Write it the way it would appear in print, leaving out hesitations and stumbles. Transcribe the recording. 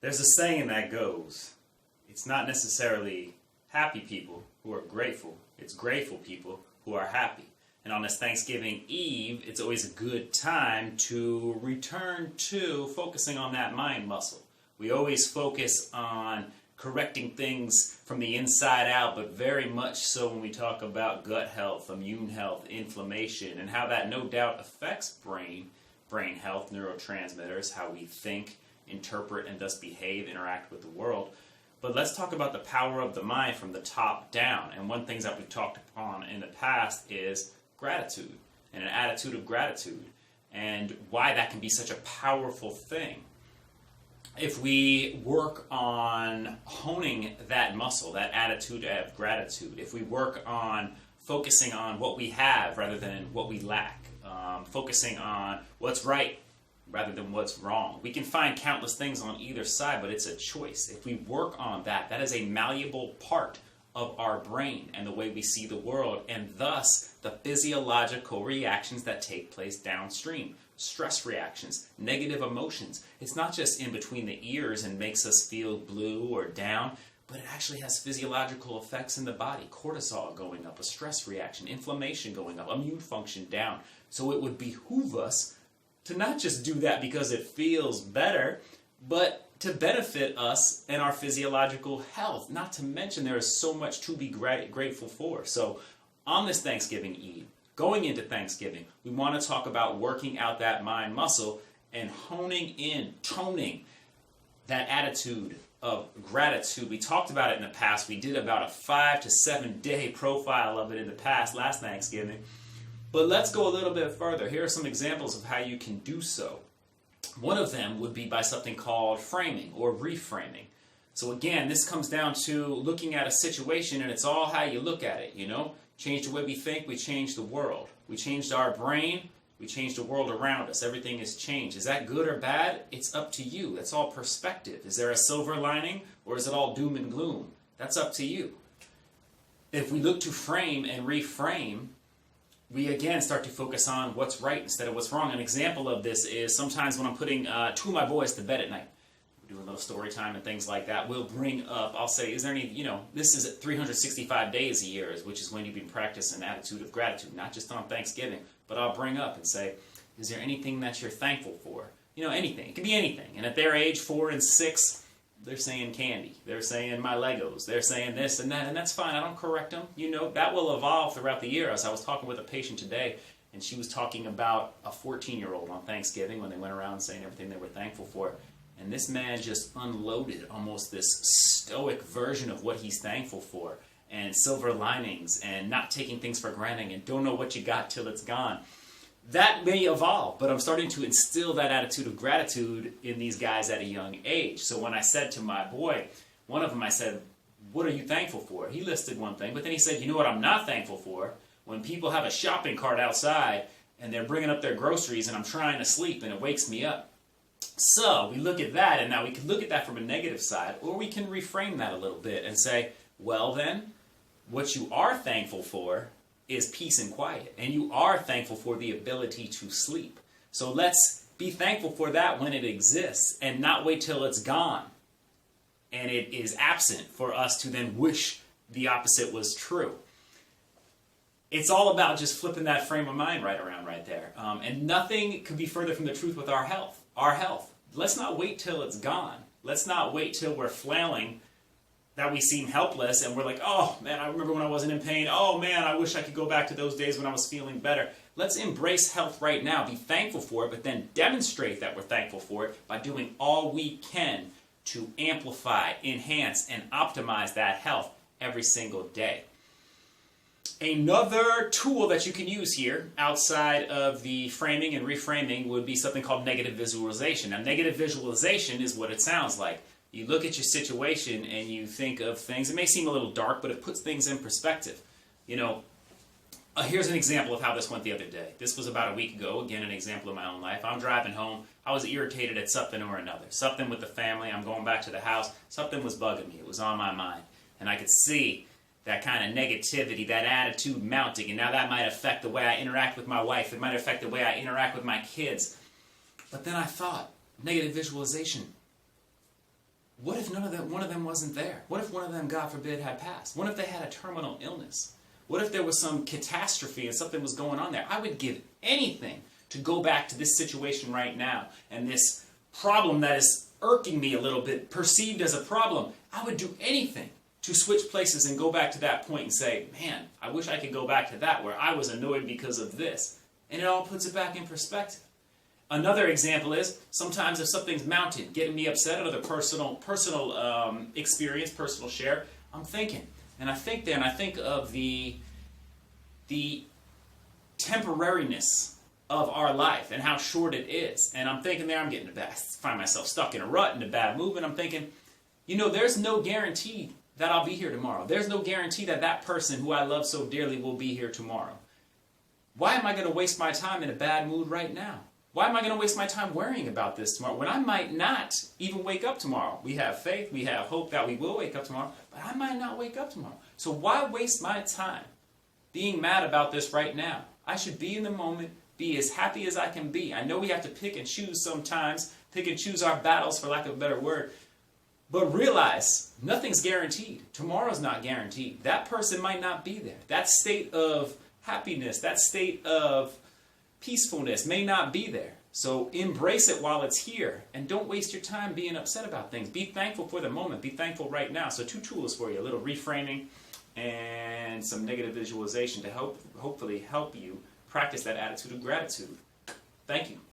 There's a saying that goes, it's not necessarily happy people who are grateful, it's grateful people who are happy. And on this Thanksgiving Eve, it's always a good time to return to focusing on that mind muscle. We always focus on correcting things from the inside out, but very much so when we talk about gut health, immune health, inflammation, and how that no doubt affects brain health, neurotransmitters, how we think, interpret, and thus behave, interact with the world. But let's talk about the power of the mind from the top down. And one thing that we've talked upon in the past is gratitude and an attitude of gratitude and why that can be such a powerful thing. If we work on honing that muscle, that attitude of gratitude, if we work on focusing on what we have rather than what we lack, focusing on what's right rather than what's wrong. We can find countless things on either side, but it's a choice. If we work on that, that is a malleable part of our brain and the way we see the world, and thus the physiological reactions that take place downstream. Stress reactions, negative emotions. It's not just in between the ears and makes us feel blue or down, but it actually has physiological effects in the body. Cortisol going up, a stress reaction, inflammation going up, immune function down. So it would behoove us to not just do that because it feels better, but to benefit us and our physiological health. Not to mention there is so much to be grateful for. So on this Thanksgiving Eve, going into Thanksgiving, we want to talk about working out that mind muscle and honing in, toning that attitude of gratitude. We talked about it in the past. We did about a 5 to 7 day profile of it in the past, last Thanksgiving. But let's go a little bit further. Here are some examples of how you can do so. One of them would be by something called framing or reframing. So again, this comes down to looking at a situation, and it's all how you look at it, you know? Change the way we think, we change the world. We changed our brain, we changed the world around us. Everything has changed. Is that good or bad? It's up to you. That's all perspective. Is there a silver lining, or is it all doom and gloom? That's up to you. If we look to frame and reframe, we again start to focus on what's right instead of what's wrong. An example of this is sometimes when I'm putting two of my boys to bed at night, we're doing a little story time and things like that, we'll bring up, I'll say, is there any, this is 365 days a year, which is when you've been practicing an attitude of gratitude, not just on Thanksgiving, but I'll bring up and say, is there anything that you're thankful for? Anything. It can be anything. And at their age, 4 and 6, they're saying candy. They're saying my Legos. They're saying this and that, and that's fine. I don't correct them. That will evolve throughout the year. As I was talking with a patient today, and she was talking about a 14-year-old on Thanksgiving when they went around saying everything they were thankful for. And this man just unloaded almost this stoic version of what he's thankful for, and silver linings, and not taking things for granted, and don't know what you got till it's gone. That may evolve, but I'm starting to instill that attitude of gratitude in these guys at a young age. So when I said to my boy, one of them I said, what are you thankful for? He listed one thing, but then he said, you know what I'm not thankful for? When people have a shopping cart outside and they're bringing up their groceries and I'm trying to sleep and it wakes me up. So we look at that, and now we can look at that from a negative side, or we can reframe that a little bit and say, well then, what you are thankful for is peace and quiet, and you are thankful for the ability to sleep. So let's be thankful for that when it exists and not wait till it's gone and it is absent for us to then wish the opposite was true. It's all about just flipping that frame of mind right around right there. And nothing could be further from the truth with our health. Our health. Let's not wait till it's gone. Let's not wait till we're flailing, that we seem helpless, and we're like, oh man, I remember when I wasn't in pain. Oh man, I wish I could go back to those days when I was feeling better. Let's embrace health right now, be thankful for it, but then demonstrate that we're thankful for it by doing all we can to amplify, enhance, and optimize that health every single day. Another tool that you can use here, outside of the framing and reframing, would be something called negative visualization. Now, negative visualization is what it sounds like. You look at your situation and you think of things. It may seem a little dark, but it puts things in perspective. Here's an example of how this went the other day. This was about a week ago. Again, an example of my own life. I'm driving home. I was irritated at something or another. Something with the family. I'm going back to the house. Something was bugging me. It was on my mind. And I could see that kind of negativity, that attitude mounting. And now that might affect the way I interact with my wife. It might affect the way I interact with my kids. But then I thought, negative visualization. What if one of them wasn't there? What if one of them, God forbid, had passed? What if they had a terminal illness? What if there was some catastrophe and something was going on there? I would give anything to go back to this situation right now and this problem that is irking me a little bit, perceived as a problem. I would do anything to switch places and go back to that point and say, man, I wish I could go back to that where I was annoyed because of this. And it all puts it back in perspective. Another example is sometimes if something's mounted, getting me upset, another personal experience, personal share, I'm thinking. And I think there, and I think of the temporariness of our life and how short it is. And I'm thinking there, I'm getting to bad, find myself stuck in a rut, in a bad mood, and I'm thinking, you know, there's no guarantee that I'll be here tomorrow. There's no guarantee that that person who I love so dearly will be here tomorrow. Why am I going to waste my time in a bad mood right now? Why am I going to waste my time worrying about this tomorrow when I might not even wake up tomorrow? We have faith, we have hope that we will wake up tomorrow, but I might not wake up tomorrow. So why waste my time being mad about this right now? I should be in the moment, be as happy as I can be. I know we have to pick and choose sometimes, pick and choose our battles, for lack of a better word, but realize nothing's guaranteed. Tomorrow's not guaranteed. That person might not be there. That state of happiness, that state of peacefulness may not be there. So embrace it while it's here and don't waste your time being upset about things. Be thankful for the moment. Be thankful right now. So 2 tools for you, a little reframing and some negative visualization to hopefully help you practice that attitude of gratitude. Thank you.